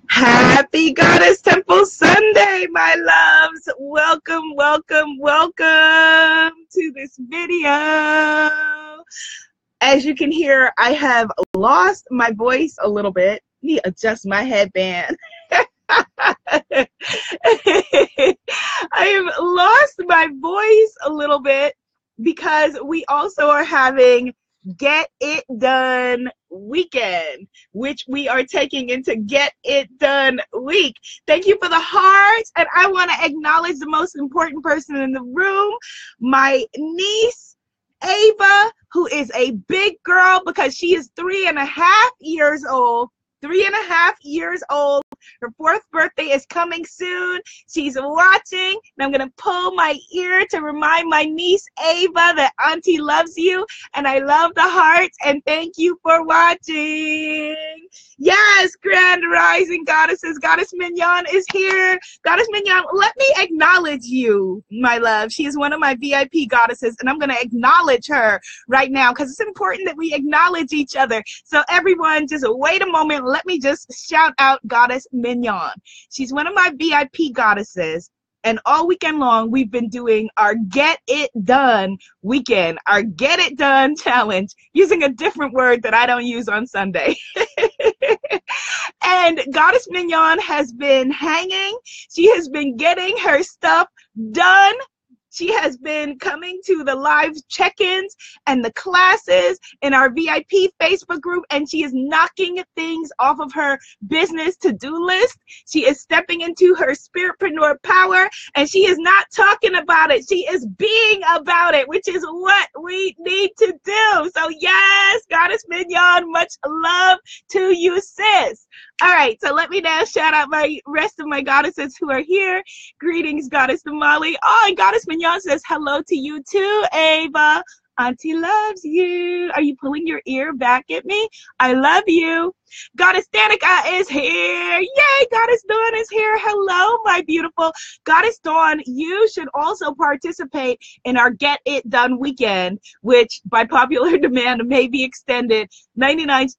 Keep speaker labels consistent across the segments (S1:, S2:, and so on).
S1: Happy Goddess Temple Sunday, my loves. Welcome, welcome, welcome to this video. As you can hear, I have lost my voice a little bit. Let me adjust my headband. I have lost my voice a little bit because we also are having Get It Done weekend, which we are taking into Get It Done week. Thank you for the hearts, and I want to acknowledge the most important person in the room, my niece Ava, who is a big girl because she is 3.5 years old. 3.5 years old. Her 4th birthday is coming soon. She's watching, and I'm going to pull my ear to remind my niece Ava that Auntie loves you, and I love the hearts, and thank you for watching. Yes, Grand Rising Goddesses. Goddess Mignon is here. Goddess Mignon, let me acknowledge you, my love. She is one of my VIP goddesses, and I'm going to acknowledge her right now because it's important that we acknowledge each other. So everyone, just wait a moment. Let me just shout out Goddess Mignon. She's one of my VIP goddesses, and all weekend long we've been doing our Get It Done weekend, our Get It Done challenge, using a different word that I don't use on Sunday. And Goddess Mignon has been hanging. She has been getting her stuff done. She has been coming to the live check-ins and the classes in our VIP Facebook group, and she is knocking things off of her business to-do list. She is stepping into her spiritpreneur power, and she is not talking about it. She is being about it, which is what we need to do. So yes, Goddess Mignon, much love to you, sis. All right, so let me now shout out my rest of my goddesses who are here. Greetings, Goddess Damali. Oh, and Goddess Mignon says hello to you too, Ava. Auntie loves you. Are you pulling your ear back at me? I love you. Goddess Danica is here. Yay, Goddess Dawn is here. Hello, my beautiful Goddess Dawn. You should also participate in our Get It Done weekend, which by popular demand may be extended. 99%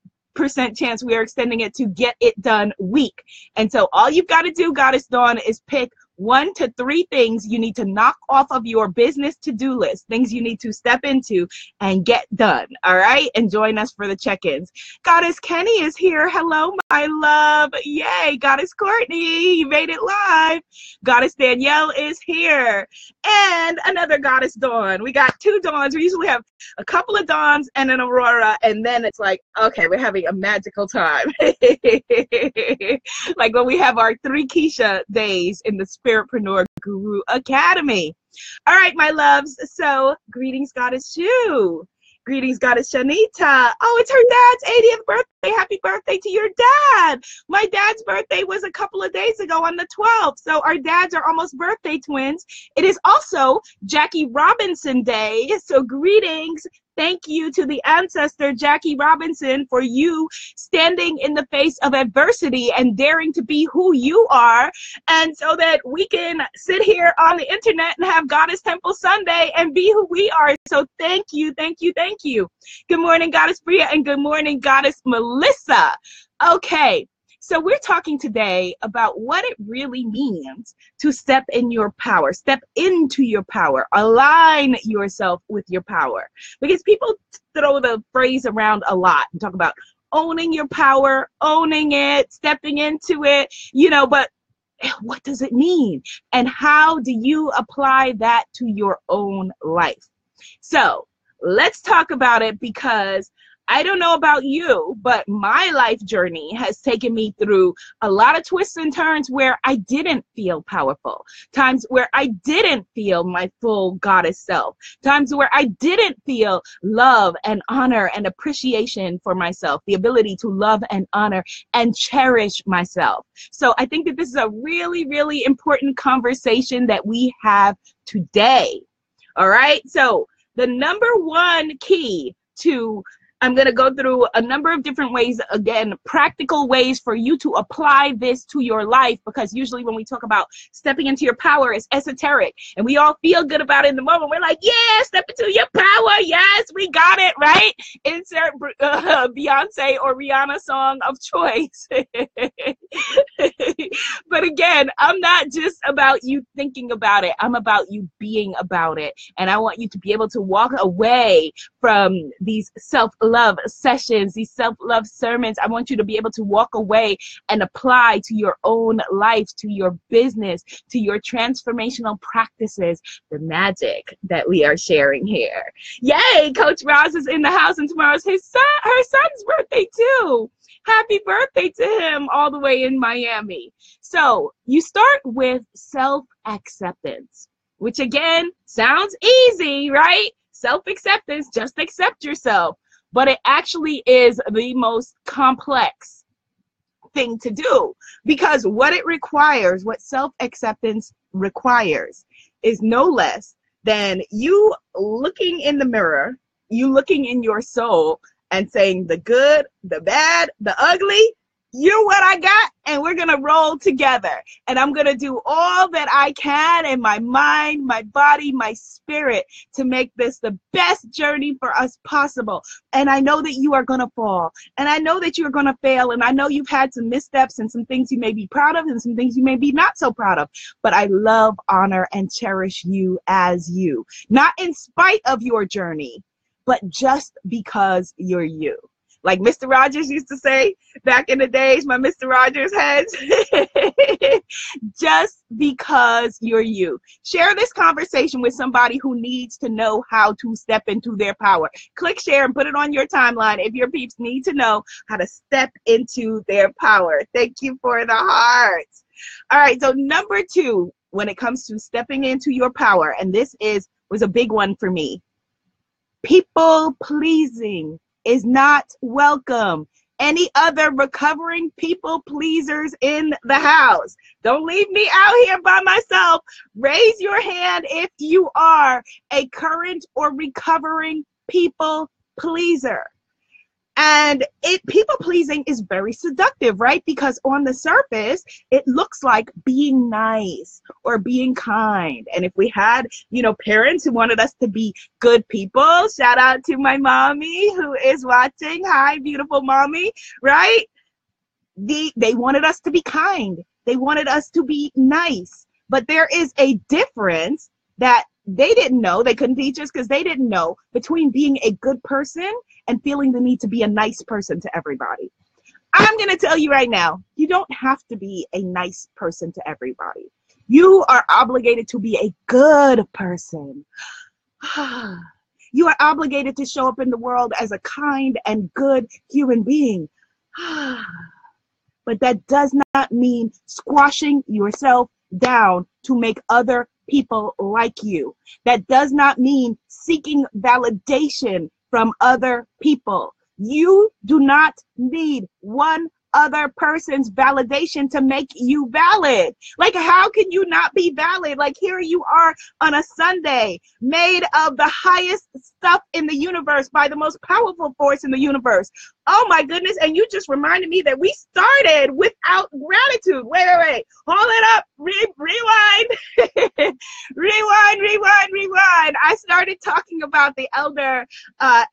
S1: chance we are extending it to Get It Done week. And so all you've got to do, Goddess Dawn, is pick 1 to 3 things you need to knock off of your business to-do list, things you need to step into and get done. All right, and join us for the check-ins. Goddess Kenny is here. Hello, my love. Yay. Goddess Courtney, you made it live. Goddess Danielle is here, and another Goddess Dawn. We got 2 Dawns. We usually have a couple of Dawns and an Aurora, and then it's like, okay, we're having a magical time. Like when we have our 3 Keisha days in the Spiritpreneur Guru Academy. All right, my loves. So, greetings, Goddess Shu. Greetings, Goddess Shanita. Oh, it's her dad's 80th birthday. Happy birthday to your dad. My dad's birthday was a couple of days ago on the 12th. So our dads are almost birthday twins. It is also Jackie Robinson Day. So greetings. Thank you to the ancestor, Jackie Robinson, for you standing in the face of adversity and daring to be who you are, and so that we can sit here on the internet and have Goddess Temple Sunday and be who we are. So thank you, thank you, thank you. Good morning, Goddess Bria, and good morning, Goddess Melissa. Okay. So we're talking today about what it really means to step in your power, step into your power, align yourself with your power. Because people throw the phrase around a lot and talk about owning your power, owning it, stepping into it, you know, but what does it mean? And how do you apply that to your own life? So let's talk about it, because I don't know about you, but my life journey has taken me through a lot of twists and turns where I didn't feel powerful, times where I didn't feel my full goddess self, times where I didn't feel love and honor and appreciation for myself, the ability to love and honor and cherish myself. So I think that this is a really, really important conversation that we have today. All right. So the number 1 key to I'm going to go through a number of different ways, again, practical ways for you to apply this to your life, because usually when we talk about stepping into your power, it's esoteric and we all feel good about it in the moment. We're like, yeah, step into your power. Yes, we got it, right? Insert Beyonce or Rihanna song of choice. again, I'm not just about you thinking about it. I'm about you being about it. And I want you to be able to walk away from these self-love sessions, these self-love sermons. I want you to be able to walk away and apply to your own life, to your business, to your transformational practices, the magic that we are sharing here. Yay, Coach Roz is in the house, and tomorrow's her son's birthday too. Happy birthday to him all the way in Miami. So you start with self-acceptance, which again sounds easy, right? Self-acceptance, just accept yourself. But it actually is the most complex thing to do, because what it requires, what self-acceptance requires, is no less than you looking in the mirror, you looking in your soul and saying the good, the bad, the ugly, you're what I got, and we're going to roll together. And I'm going to do all that I can in my mind, my body, my spirit to make this the best journey for us possible. And I know that you are going to fall, and I know that you're going to fail, and I know you've had some missteps and some things you may be proud of and some things you may be not so proud of. But I love, honor, and cherish you as you, not in spite of your journey, but just because you're you. Like Mr. Rogers used to say back in the days, my Mr. Rogers heads, just because you're you. Share this conversation with somebody who needs to know how to step into their power. Click share and put it on your timeline if your peeps need to know how to step into their power. Thank you for the hearts. All right, so number 2, when it comes to stepping into your power, and this was a big one for me, people pleasing is not welcome. Any other recovering people pleasers in the house? Don't leave me out here by myself. Raise your hand if you are a current or recovering people pleaser. And people pleasing is very seductive, right? Because on the surface, it looks like being nice or being kind. And if we had, parents who wanted us to be good people, shout out to my mommy who is watching. Hi, beautiful mommy, right? They wanted us to be kind. They wanted us to be nice. But there is a difference that they didn't know, they couldn't teach us because they didn't know, between being a good person and feeling the need to be a nice person to everybody. I'm going to tell you right now, you don't have to be a nice person to everybody. You are obligated to be a good person. You are obligated to show up in the world as a kind and good human being. But that does not mean squashing yourself down to make other people like you. That does not mean seeking validation from other people. You do not need one other person's validation to make you valid. Like, how can you not be valid? Like, here you are on a Sunday, made of the highest stuff in the universe by the most powerful force in the universe. Oh my goodness. And you just reminded me that we started without gratitude. Wait. Hold it up. Rewind. Rewind. I started talking about the elder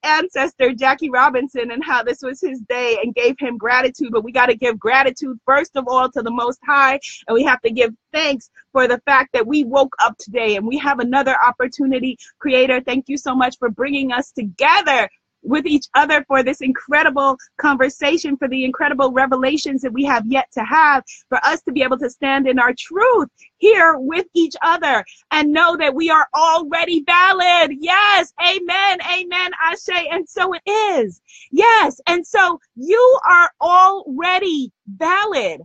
S1: ancestor, Jackie Robinson, and how this was his day, and gave him gratitude. But we got to give gratitude, first of all, to the Most High. And we have to give thanks for the fact that we woke up today and we have another opportunity. Creator, thank you so much for bringing us together with each other for this incredible conversation, for the incredible revelations that we have yet to have, for us to be able to stand in our truth here with each other and know that we are already valid. Yes, amen, Ashe, and so it is. Yes, and so you are already valid.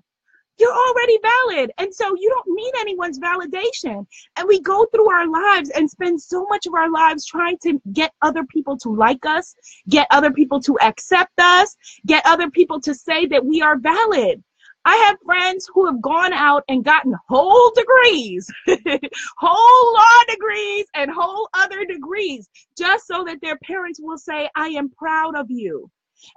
S1: You're already valid. And so you don't need anyone's validation. And we go through our lives and spend so much of our lives trying to get other people to like us, get other people to accept us, get other people to say that we are valid. I have friends who have gone out and gotten whole degrees, whole law degrees and whole other degrees, just so that their parents will say, I am proud of you.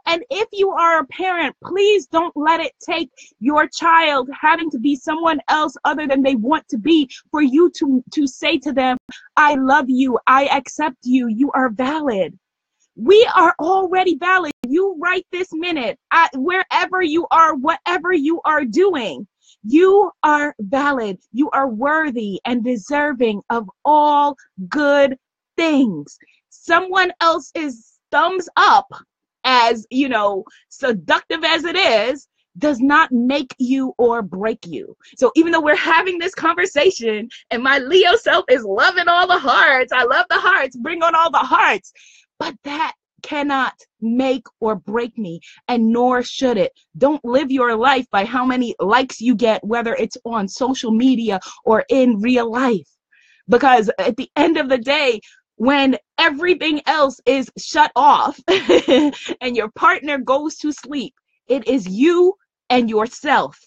S1: And if you are a parent, please don't let it take your child having to be someone else other than they want to be for you to say to them, I love you, I accept you, you are valid. We are already valid. You right this minute, wherever you are, whatever you are doing, You are valid. You are worthy and deserving of all good things. Someone else's thumbs up, as seductive as it is, does not make you or break you. So even though we're having this conversation and my Leo self is loving all the hearts, I love the hearts, bring on all the hearts, but that cannot make or break me, and nor should it. Don't live your life by how many likes you get, whether it's on social media or in real life. Because at the end of the day, when everything else is shut off and your partner goes to sleep, it is you and yourself.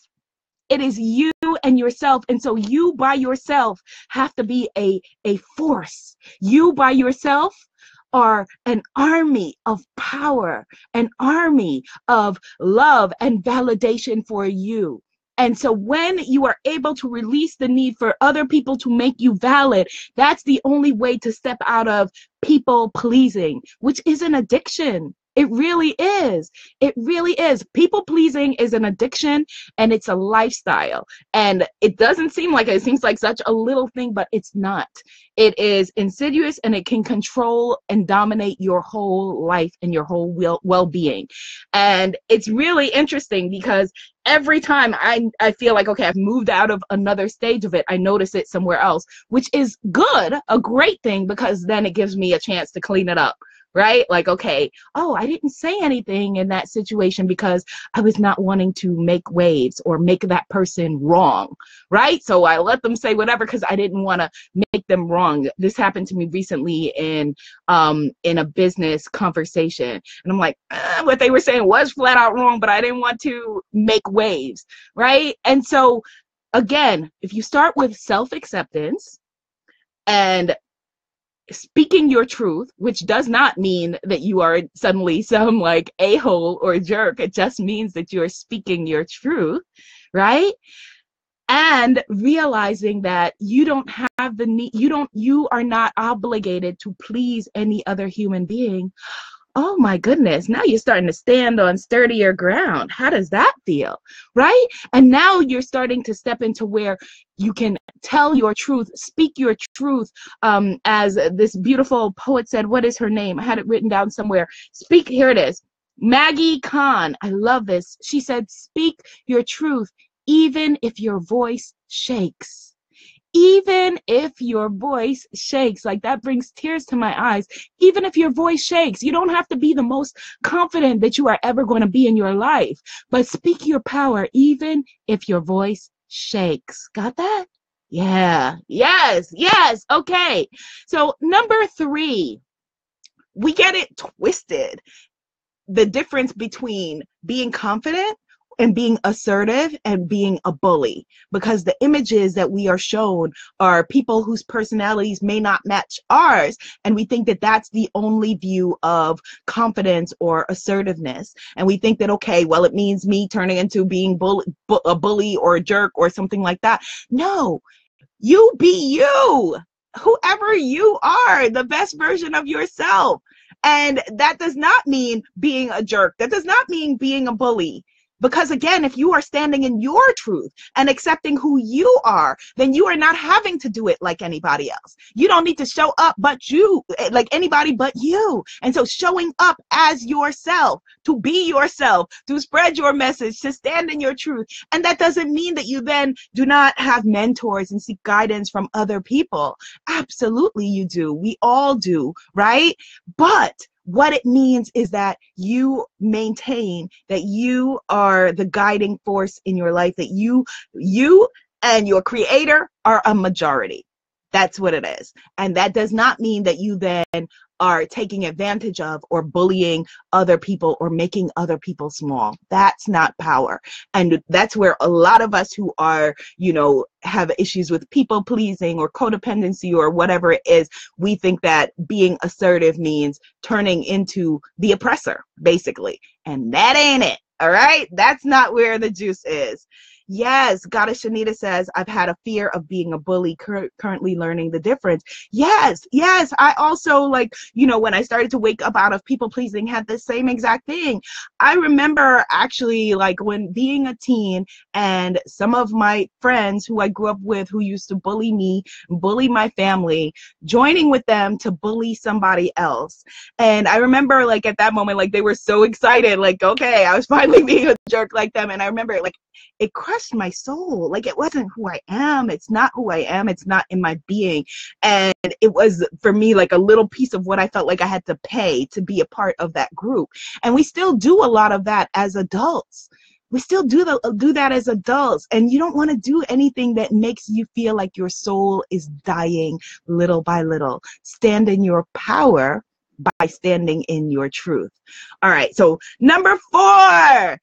S1: It is you and yourself. And so you by yourself have to be a force. You by yourself are an army of power, an army of love and validation for you. And so when you are able to release the need for other people to make you valid, that's the only way to step out of people pleasing, which is an addiction. It really is. It really is. People pleasing is an addiction, and it's a lifestyle. And it doesn't seem like it seems like such a little thing, but it's not. It is insidious, and it can control and dominate your whole life and your whole well-being. And it's really interesting because every time I feel like, okay, I've moved out of another stage of it, I notice it somewhere else, which is good, a great thing, because then it gives me a chance to clean it up. Right? Like, okay, oh, I didn't say anything in that situation because I was not wanting to make waves or make that person wrong. Right? So I let them say whatever because I didn't want to make them wrong. This happened to me recently in a business conversation. And I'm like, what they were saying was flat out wrong, but I didn't want to make waves. Right? And so again, if you start with self-acceptance and speaking your truth, which does not mean that you are suddenly some like a-hole or jerk. It just means that you are speaking your truth, right? And realizing that you don't have the need, you are not obligated to please any other human being. Oh my goodness, now you're starting to stand on sturdier ground. How does that feel, right? And now you're starting to step into where you can tell your truth, speak your truth. As this beautiful poet said, what is her name? I had it written down somewhere. Here it is. Maggie Kahn. I love this. She said, speak your truth, even if your voice shakes. Even if your voice shakes, like that brings tears to my eyes. Even if your voice shakes, you don't have to be the most confident that you are ever going to be in your life, but speak your power, even if your voice shakes. Got that? Yeah. Yes. Yes. Okay. So number 3, we get it twisted. The difference between being confident and being assertive and being a bully, because the images that we are shown are people whose personalities may not match ours, and we think that that's the only view of confidence or assertiveness, and we think that, okay, well, it means me turning into being a bully or a jerk or something like that. No, you be you, whoever you are, the best version of yourself. And that does not mean being a jerk. That does not mean being a bully. Because again, if you are standing in your truth and accepting who you are, then you are not having to do it like anybody else. You don't need to show up like anybody but you. And so showing up as yourself, to be yourself, to spread your message, to stand in your truth. And that doesn't mean that you then do not have mentors and seek guidance from other people. Absolutely you do. We all do, right? But what it means is that you maintain that you are the guiding force in your life, that you and your creator are a majority. That's what it is. And that does not mean that you then are taking advantage of or bullying other people or making other people small. That's not power. And that's where a lot of us who are, have issues with people pleasing or codependency or whatever it is, we think that being assertive means turning into the oppressor, basically. And that ain't it. All right. That's not where the juice is. Yes, Goddess Shanita says, I've had a fear of being a bully, currently learning the difference. Yes, yes. I also, like, when I started to wake up out of people pleasing, had the same exact thing. I remember actually, like, when being a teen, and some of my friends who I grew up with who used to bully me, bully my family, joining with them to bully somebody else. And I remember, like, at that moment, like, they were so excited, like, okay, I was finally being a jerk like them. And I remember, like, it crushed my soul. Like, it wasn't who I am. It's not who I am. It's not in my being. And it was, for me, like a little piece of what I felt like I had to pay to be a part of that group. And we still do a lot of that as adults. We still do that as adults. And you don't want to do anything that makes you feel like your soul is dying little by little. Stand in your power by standing in your truth. All right. So number 4,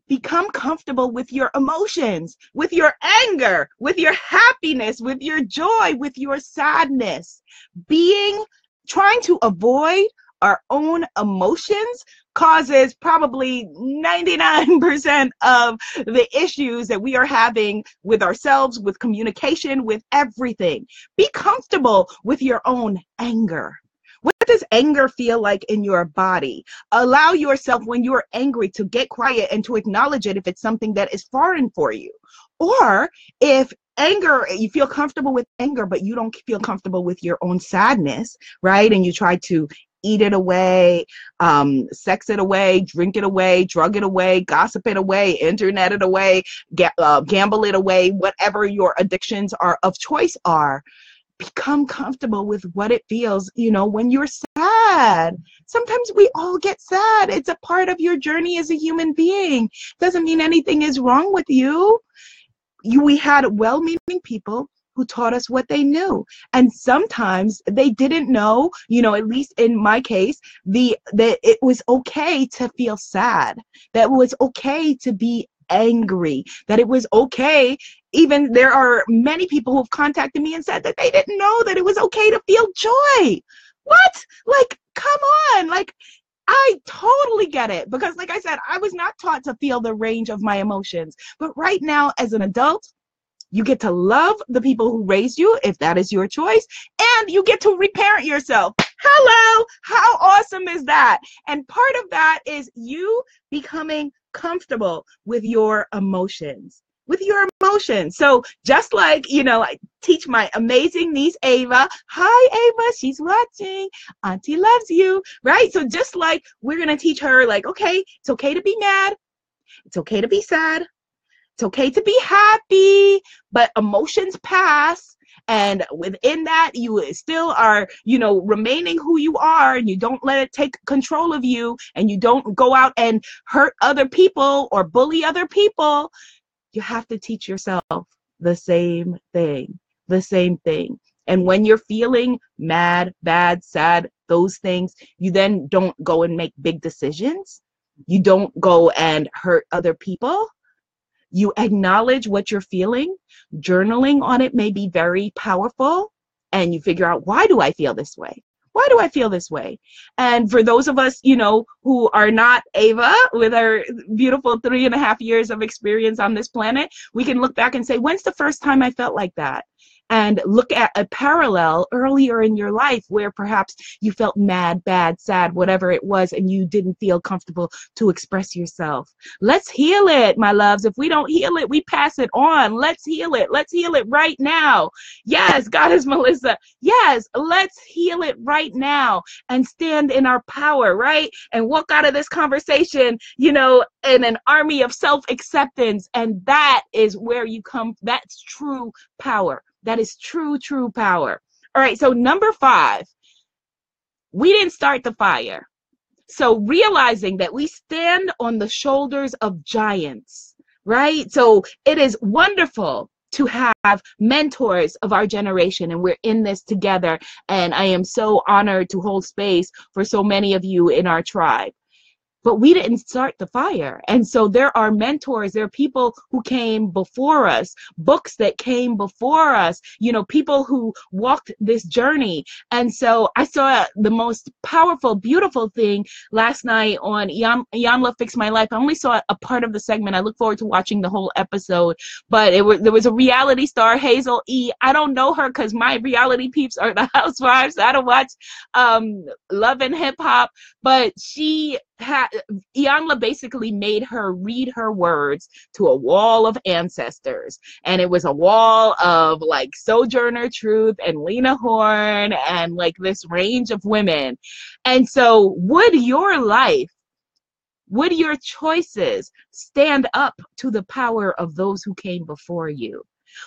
S1: become comfortable with your emotions, with your anger, with your happiness, with your joy, with your sadness. Trying to avoid our own emotions causes probably 99% of the issues that we are having with ourselves, with communication, with everything. Be comfortable with your own anger. What does anger feel like in your body? Allow yourself, when you're angry, to get quiet and to acknowledge it if it's something that is foreign for you. Or if anger, you feel comfortable with anger, but you don't feel comfortable with your own sadness, right? And you try to eat it away, sex it away, drink it away, drug it away, gossip it away, internet it away, gamble it away, whatever your addictions are of choice are. Become comfortable with what it feels, when you're sad. Sometimes we all get sad. It's a part of your journey as a human being. Doesn't mean anything is wrong with you. We had well-meaning people who taught us what they knew. And sometimes they didn't know, at least in my case, that it was okay to feel sad, that it was okay to be angry, that it was okay. Even there are many people who've contacted me and said that they didn't know that it was okay to feel joy. What? Like, come on. Like, I totally get it, because like I said, I was not taught to feel the range of my emotions. But right now, as an adult, you get to love the people who raised you, if that is your choice, and you get to reparent yourself. Hello, how awesome is that? And part of that is you becoming comfortable with your emotions. So just like, I teach my amazing niece, Ava. Hi, Ava, she's watching. Auntie loves you, right? So just like we're going to teach her, like, okay, it's okay to be mad. It's okay to be sad. It's okay to be happy, but emotions pass. And within that, you still are, remaining who you are, and you don't let it take control of you, and you don't go out and hurt other people or bully other people. You have to teach yourself the same thing. And when you're feeling mad, bad, sad, those things, you then don't go and make big decisions. You don't go and hurt other people. You acknowledge what you're feeling. Journaling on it may be very powerful. And you figure out, why do I feel this way? Why do I feel this way? And for those of us, who are not Ava, with our beautiful 3.5 years of experience on this planet, we can look back and say, when's the first time I felt like that? And look at a parallel earlier in your life where perhaps you felt mad, bad, sad, whatever it was, and you didn't feel comfortable to express yourself. Let's heal it, my loves. If we don't heal it, we pass it on. Let's heal it. Let's heal it right now. Yes, Goddess Melissa. Yes, let's heal it right now and stand in our power, right? And walk out of this conversation, in an army of self-acceptance. And that is where you come. That's true power. That is true power. All right, so number 5, we didn't start the fire. So realizing that we stand on the shoulders of giants, right? So it is wonderful to have mentors of our generation, and we're in this together. And I am so honored to hold space for so many of you in our tribe. but we didn't start the fire. And so there are mentors, there are people who came before us, books that came before us, people who walked this journey. And so I saw the most powerful, beautiful thing last night on Yanla Fix My Life. I only saw a part of the segment. I look forward to watching the whole episode, but there was a reality star, Hazel E. I don't know her because my reality peeps are the housewives. I don't watch Love and Hip Hop, but Iyanla basically made her read her words to a wall of ancestors. And it was a wall of like Sojourner Truth and Lena Horne and like this range of women. And so would your choices stand up to the power of those who came before you?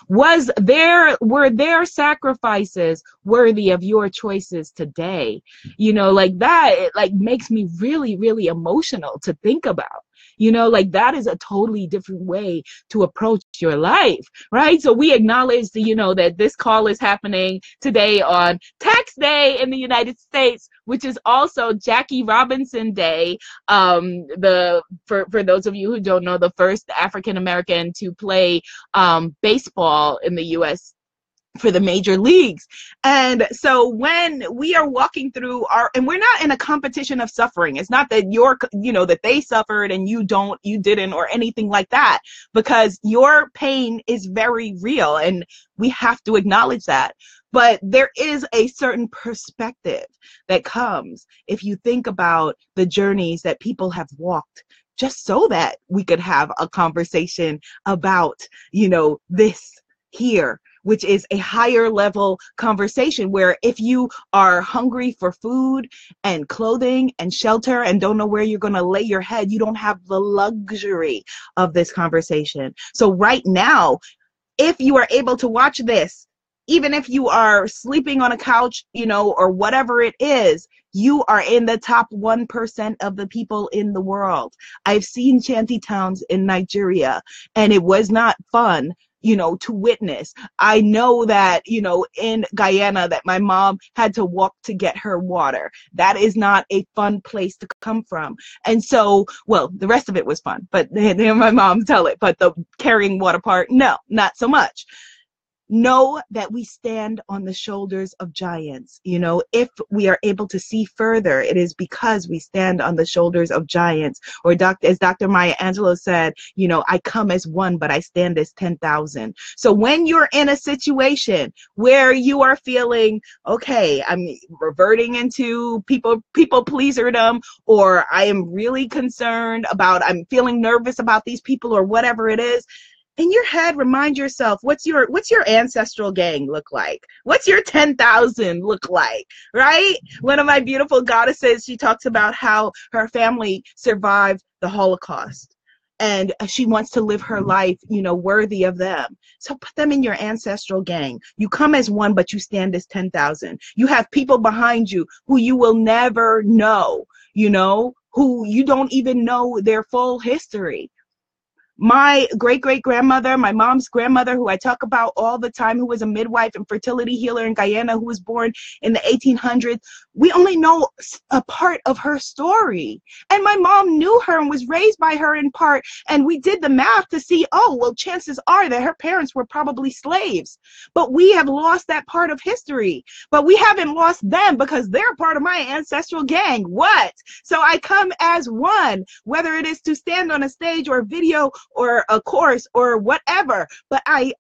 S1: Were their sacrifices worthy of your choices today? Like that, it like makes me really, really emotional to think about. Like that is a totally different way to approach your life, right? So we acknowledge that this call is happening today on Tax Day in the United States, which is also Jackie Robinson Day. For those of you who don't know, the first African American to play baseball in the U.S. for the major leagues. And so when we are walking through and we're not in a competition of suffering. It's not that that they suffered and you didn't or anything like that, because your pain is very real and we have to acknowledge that. But there is a certain perspective that comes if you think about the journeys that people have walked, just so that we could have a conversation about, this here, which is a higher level conversation where if you are hungry for food and clothing and shelter and don't know where you're going to lay your head, you don't have the luxury of this conversation. So right now, if you are able to watch this, even if you are sleeping on a couch, or whatever it is, you are in the top 1% of the people in the world. I've seen shanty towns in Nigeria, and it was not fun, to witness. I know that, in Guyana, that my mom had to walk to get her water. That is not a fun place to come from. And so, well, the rest of it was fun, but my mom tell it, but the carrying water part, no, not so much. Know that we stand on the shoulders of giants. If we are able to see further, it is because we stand on the shoulders of giants. Or as Dr. Maya Angelou said, I come as one, but I stand as 10,000. So when you're in a situation where you are feeling, okay, I'm reverting into people pleaserdom, or I am really concerned I'm feeling nervous about these people or whatever it is, in your head, remind yourself, what's your ancestral gang look like? What's your 10,000 look like, right? One of my beautiful goddesses, she talks about how her family survived the Holocaust and she wants to live her life, worthy of them. So put them in your ancestral gang. You come as one, but you stand as 10,000. You have people behind you who you will never know, who you don't even know their full history. My great-great-grandmother, my mom's grandmother, who I talk about all the time, who was a midwife and fertility healer in Guyana, who was born in the 1800s, we only know a part of her story. And my mom knew her and was raised by her in part. And we did the math to see, chances are that her parents were probably slaves. But we have lost that part of history. But we haven't lost them because they're part of my ancestral gang. What? So I come as one, whether it is to stand on a stage or a video or a course or whatever, but I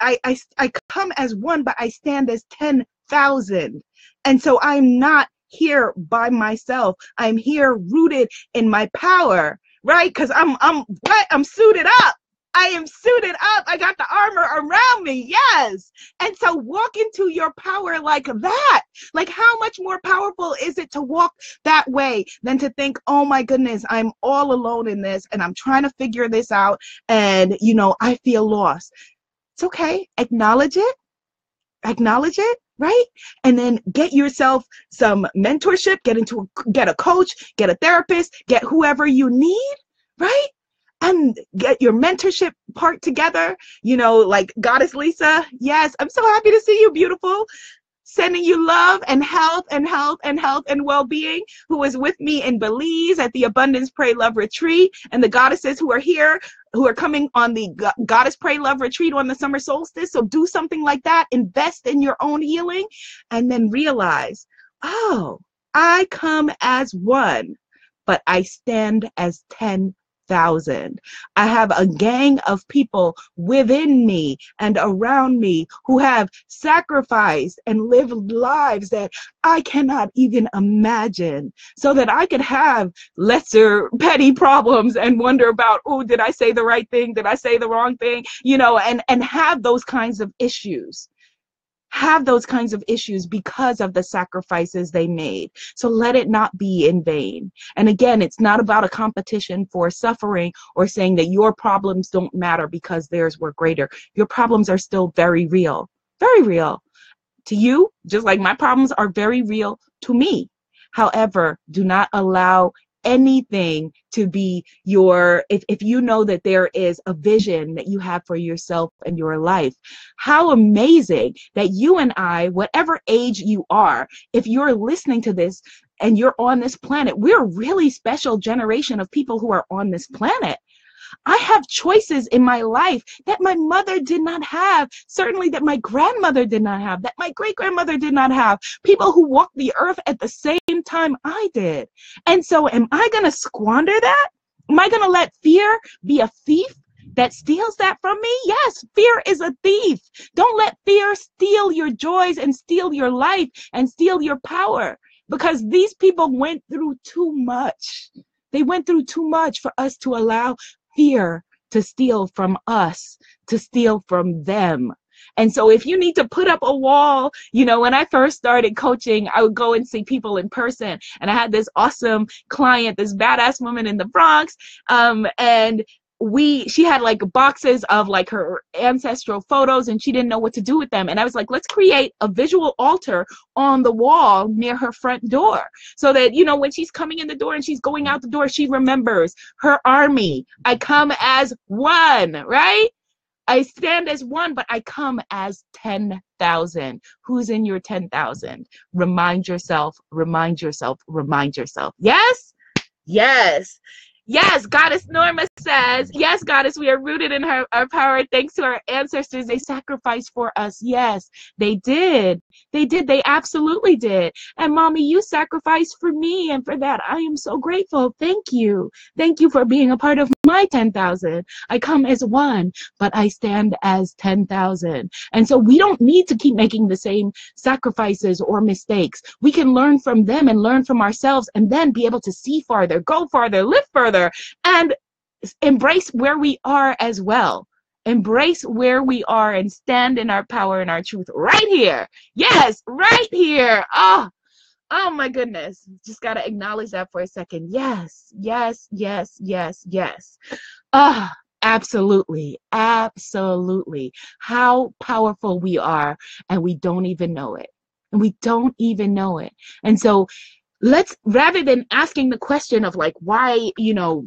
S1: come as one, but I stand as 10,000. And so I'm not here by myself. I'm here rooted in my power, right? Because I'm suited up. I am suited up. I got the armor around me. Yes. And so walk into your power like that. Like, how much more powerful is it to walk that way than to think, oh my goodness, I'm all alone in this and I'm trying to figure this out. And, I feel lost. It's okay. Acknowledge it. Acknowledge it. Right? And then get yourself some mentorship, get a coach, get a therapist, get whoever you need. Right? And get your mentorship part together, like Goddess Lisa. Yes, I'm so happy to see you, beautiful. Sending you love and health and health and health and well-being, who is with me in Belize at the Abundance Pray Love Retreat, and the goddesses who are here, who are coming on the Goddess Pray Love Retreat on the summer solstice. So do something like that. Invest in your own healing, and then realize, oh, I come as one, but I stand as 10,000. I have a gang of people within me and around me who have sacrificed and lived lives that I cannot even imagine, so that I could have lesser petty problems and wonder about, oh, did I say the right thing? Did I say the wrong thing? You know, and have those kinds of issues. Have those kinds of issues because of the sacrifices they made. So let it not be in vain. And again, it's not about a competition for suffering or saying that your problems don't matter because theirs were greater. Your problems are still very real to you, just like my problems are very real to me. However, do not allow anything to be your, if you know that there is a vision that you have for yourself and your life, how amazing that you and I, whatever age you are, if you're listening to this and you're on this planet, we're a really special generation of people who are on this planet. I have choices in my life that my mother did not have, certainly that my grandmother did not have, that my great-grandmother did not have, people who walked the earth at the same time I did. And so am I going to squander that? Am I going to let fear be a thief that steals that from me? Yes, fear is a thief. Don't let fear steal your joys and steal your life and steal your power, because these people went through too much. They went through too much for us to allow fear to steal from us, to steal from them. And so if you need to put up a wall, you know, when I first started coaching, I would go and see people in person. And I had this awesome client, this badass woman in the Bronx. And she had like boxes of like her ancestral photos, and she didn't know what to do with them. And I was like, let's create a visual altar on the wall near her front door, so that, you know, when she's coming in the door and she's going out the door, she remembers her army. I come as one, right? I stand as one, but I come as 10,000. Who's in your 10,000? Remind yourself, remind yourself, remind yourself. Yes? Yes. Yes, Goddess Norma says, yes, Goddess, we are rooted in our power thanks to our ancestors. They sacrificed for us. Yes, they did. They did. They absolutely did. And Mommy, you sacrificed for me, and for that, I am so grateful. Thank you. Thank you for being a part of my 10,000. I come as one, but I stand as 10,000. And so we don't need to keep making the same sacrifices or mistakes. We can learn from them and learn from ourselves, and then be able to see farther, go farther, live further, and embrace where we are as well. Embrace where we are and stand in our power and our truth right here. Yes, right here. Oh my goodness. Just got to acknowledge that for a second. Yes, yes, yes, yes, yes. Absolutely, absolutely. How powerful we are, and we don't even know it. And we don't even know it. And so let's, rather than asking the question of like, why, you know,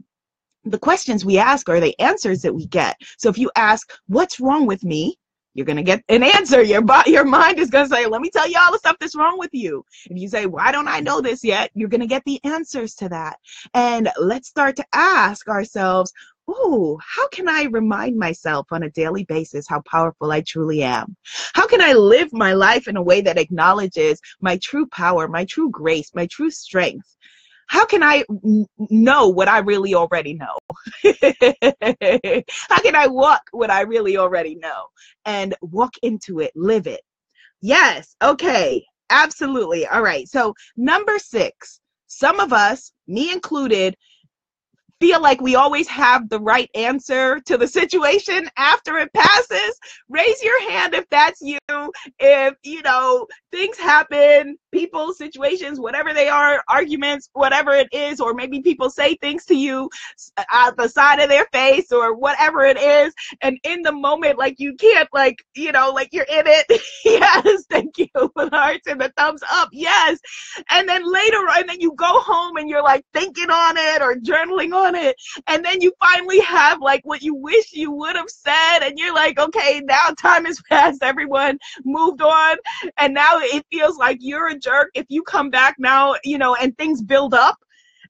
S1: the questions we ask are the answers that we get. So if you ask, what's wrong with me? You're going to get an answer. Your mind is going to say, let me tell you all the stuff that's wrong with you. If you say, why don't I know this yet? You're going to get the answers to that. And let's start to ask ourselves, how can I remind myself on a daily basis how powerful I truly am? How can I live my life in a way that acknowledges my true power, my true grace, my true strength? How can I know what I really already know? How can I walk what I really already know and walk into it, live it? Yes. Okay. Absolutely. All right. So number 6, some of us, me included, feel like we always have the right answer to the situation after it passes. Raise your hand if that's you. If, you know, things happen, people, situations, whatever they are, arguments, whatever it is, or maybe people say things to you out the side of their face or whatever it is, and in the moment, like, you can't, like, you know, like, you're in it. Yes, thank you for the hearts and the thumbs up. Yes. And then later, and then you go home and you're like thinking on it or journaling on it, and then you finally have like what you wish you would have said, and you're like, okay, now now time has passed, everyone moved on, and now it feels like you're a jerk if you come back now, and things build up.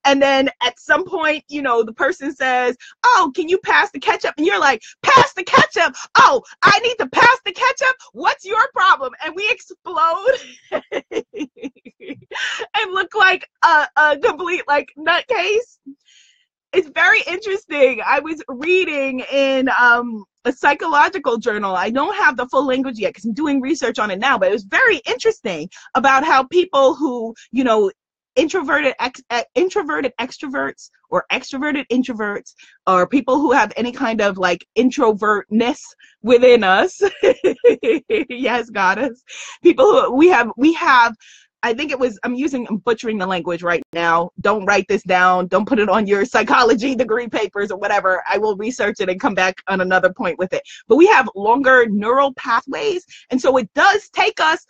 S1: And then at some point, the person says, oh, can you pass the ketchup? And you're like, pass the ketchup. Oh, I need to pass the ketchup. What's your problem? And we explode and look like a complete nutcase. It's very interesting. I was reading in a psychological journal. I don't have the full language yet because I'm doing research on it now, but it was very interesting about how people who, introverted extroverts or extroverted introverts, or people who have any kind of introvertness within us. Yes, goddess. People who we have, I think I'm butchering the language right now. Don't write this down. Don't put it on your psychology degree papers or whatever. I will research it and come back on another point with it. But we have longer neural pathways. And so it does take us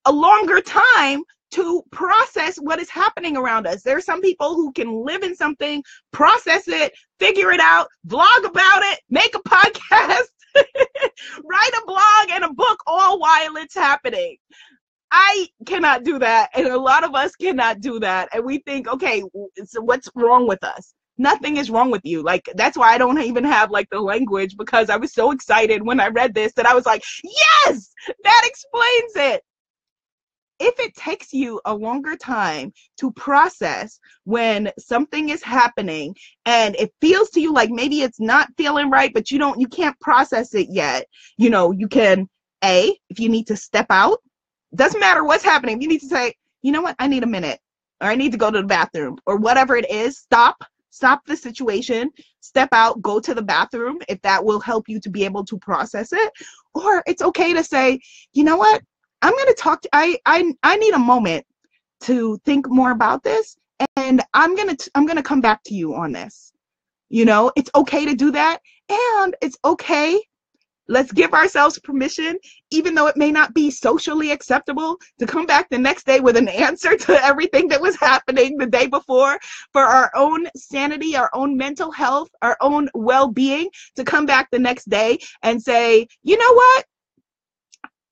S1: a longer time to process what is happening around us. There are some people who can live in something, process it, figure it out, vlog about it, make a podcast, write a blog and a book all while it's happening. I cannot do that, and a lot of us cannot do that. And we think, okay, so what's wrong with us? Nothing is wrong with you. That's why I don't even have the language, because I was so excited when I read this that I was like, yes, that explains it. If it takes you a longer time to process when something is happening and it feels to you like maybe it's not feeling right, but you can't process it yet, you can, if you need to step out, doesn't matter what's happening. You need to say, you know what? I need a minute, or I need to go to the bathroom, or whatever it is. Stop the situation, step out, go to the bathroom, if that will help you to be able to process it. Or it's okay to say, you know what? I'm going to talk to, I need a moment to think more about this, and I'm going to come back to you on this. It's okay to do that. And it's okay. Let's give ourselves permission, even though it may not be socially acceptable, to come back the next day with an answer to everything that was happening the day before, for our own sanity, our own mental health, our own well-being, to come back the next day and say, you know what?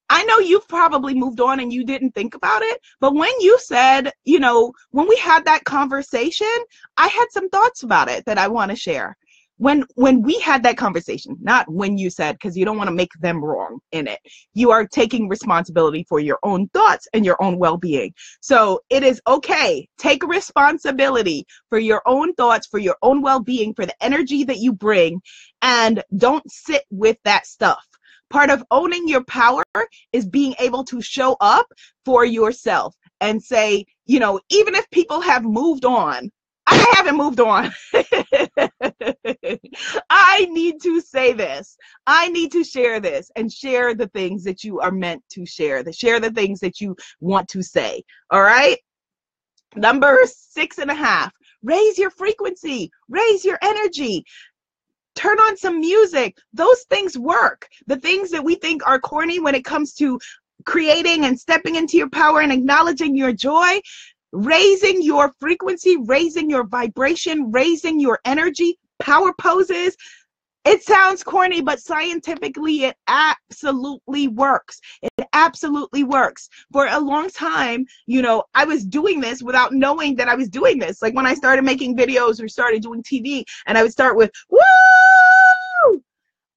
S1: I know you've probably moved on and you didn't think about it, but when you said, when we had that conversation, I had some thoughts about it that I want to share. When we had that conversation, not when you said, because you don't want to make them wrong in it. You are taking responsibility for your own thoughts and your own well-being. So it is okay. Take responsibility for your own thoughts, for your own well-being, for the energy that you bring, and don't sit with that stuff. Part of owning your power is being able to show up for yourself and say, even if people have moved on, I haven't moved on. I need to say this. I need to share this, and share the things that you are meant to share. Share the things that you want to say. All right. Number 6.5, raise your frequency, raise your energy. Turn on some music. Those things work. The things that we think are corny when it comes to creating and stepping into your power and acknowledging your joy, raising your frequency, raising your vibration, raising your energy, power poses. It sounds corny, but scientifically it absolutely works. It absolutely works. For a long time, I was doing this without knowing that I was doing this. Like when I started making videos or started doing TV, and I would start with, woo!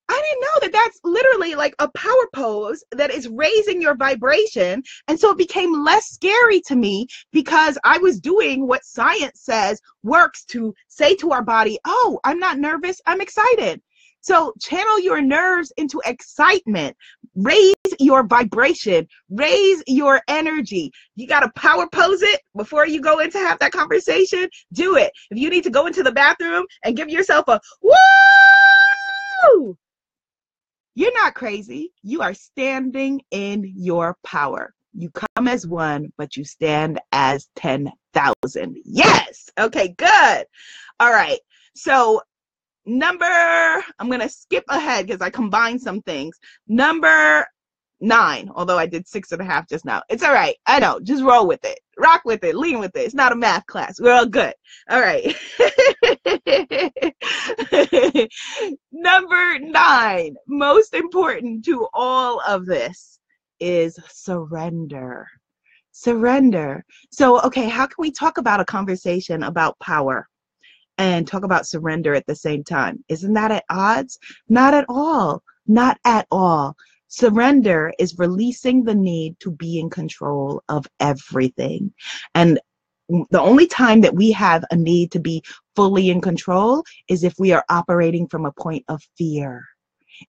S1: I didn't know that that's literally like a power pose that is raising your vibration. And so it became less scary to me, because I was doing what science says works, to say to our body, oh, I'm not nervous, I'm excited. So channel your nerves into excitement, raise your vibration, raise your energy. You got to power pose it before you go in to have that conversation. Do it. If you need to go into the bathroom and give yourself a woo, you're not crazy. You are standing in your power. You come as one, but you stand as 10,000. Yes. Okay, good. All right. So I'm going to skip ahead because I combined some things. Number 9, although I did 6.5 just now. It's all right. I know. Just roll with it. Rock with it. Lean with it. It's not a math class. We're all good. All right. Number 9, most important to all of this, is surrender. Surrender. So, okay, how can we talk about a conversation about power and talk about surrender at the same time? Isn't that at odds? Not at all. Not at all. Surrender is releasing the need to be in control of everything. And the only time that we have a need to be fully in control is if we are operating from a point of fear.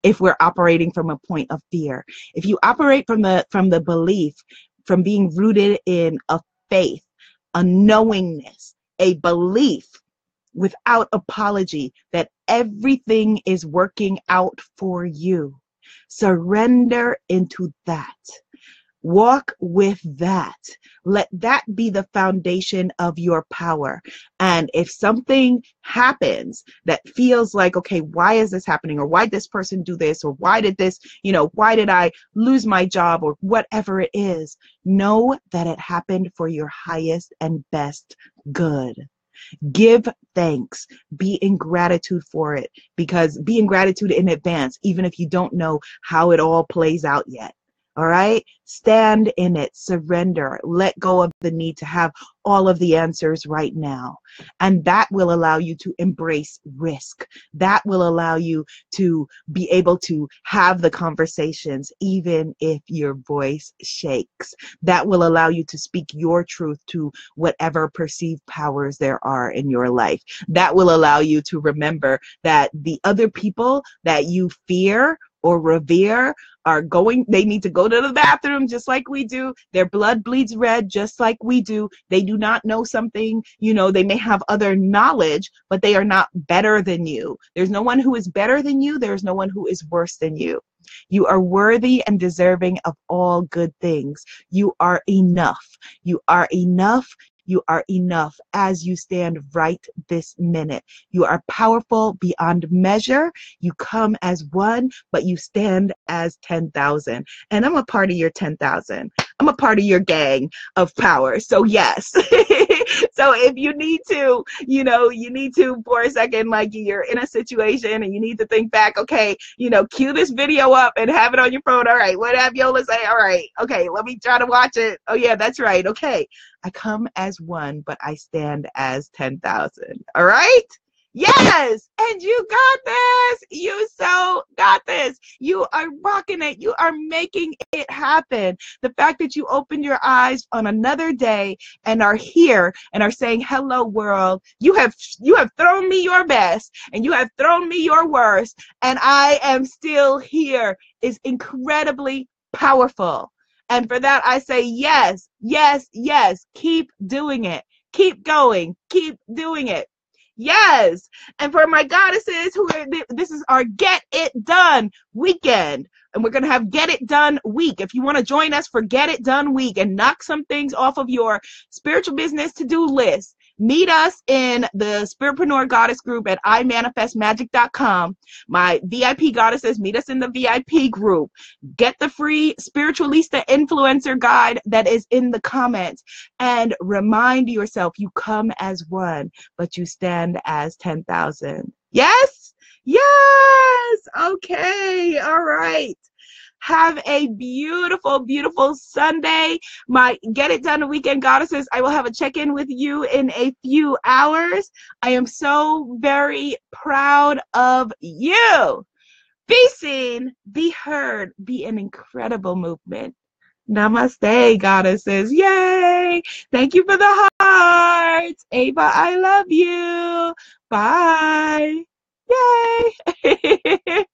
S1: If we're operating from a point of fear. If you operate from the belief, from being rooted in a faith, a knowingness, a belief without apology that everything is working out for you, surrender into that. Walk with that. Let that be the foundation of your power. And if something happens that feels like, okay, why is this happening? Or why did this person do this? Or why did this, why did I lose my job? Or whatever it is, know that it happened for your highest and best good. Give thanks. Be in gratitude for it, because be in gratitude in advance, even if you don't know how it all plays out yet. All right? Stand in it. Surrender. Let go of the need to have all of the answers right now. And that will allow you to embrace risk. That will allow you to be able to have the conversations, even if your voice shakes. That will allow you to speak your truth to whatever perceived powers there are in your life. That will allow you to remember that the other people that you fear or revere they need to go to the bathroom just like we do. Their blood bleeds red just like we do. They do not know something, they may have other knowledge, but they are not better than you. There's no one who is better than you. There's no one who is worse than you. You are worthy and deserving of all good things. You are enough. You are enough. You are enough as you stand right this minute. You are powerful beyond measure. You come as one, but you stand as 10,000. And I'm a part of your 10,000. I'm a part of your gang of power. So yes. So if you need to, you need to for a second, like you're in a situation and you need to think back, okay, cue this video up and have it on your phone. All right, what did Abiola say? All right, okay, let me try to watch it. Oh yeah, that's right. Okay. I come as one, but I stand as 10,000. All right? Yes. And you got this. You so got this. You are rocking it. You are making it happen. The fact that you opened your eyes on another day and are here and are saying, hello, world. You have thrown me your best and you have thrown me your worst. And I am still here is incredibly powerful. And for that, I say, yes, yes, yes. Keep doing it. Keep going. Keep doing it. Yes. And for my goddesses, this is our Get It Done weekend. And we're going to have Get It Done week. If you want to join us for Get It Done week and knock some things off of your spiritual business to-do list, meet us in the Spiritpreneur Goddess group at imanifestmagic.com. My VIP goddesses, meet us in the VIP group. Get the free Spiritualista Influencer Guide that is in the comments. And remind yourself, you come as one, but you stand as 10,000. Yes? Yes! Okay, all right. Have a beautiful, beautiful Sunday. My Get It Done weekend goddesses, I will have a check-in with you in a few hours. I am so very proud of you. Be seen, be heard, be an incredible movement. Namaste, goddesses. Yay. Thank you for the hearts. Ava, I love you. Bye. Yay.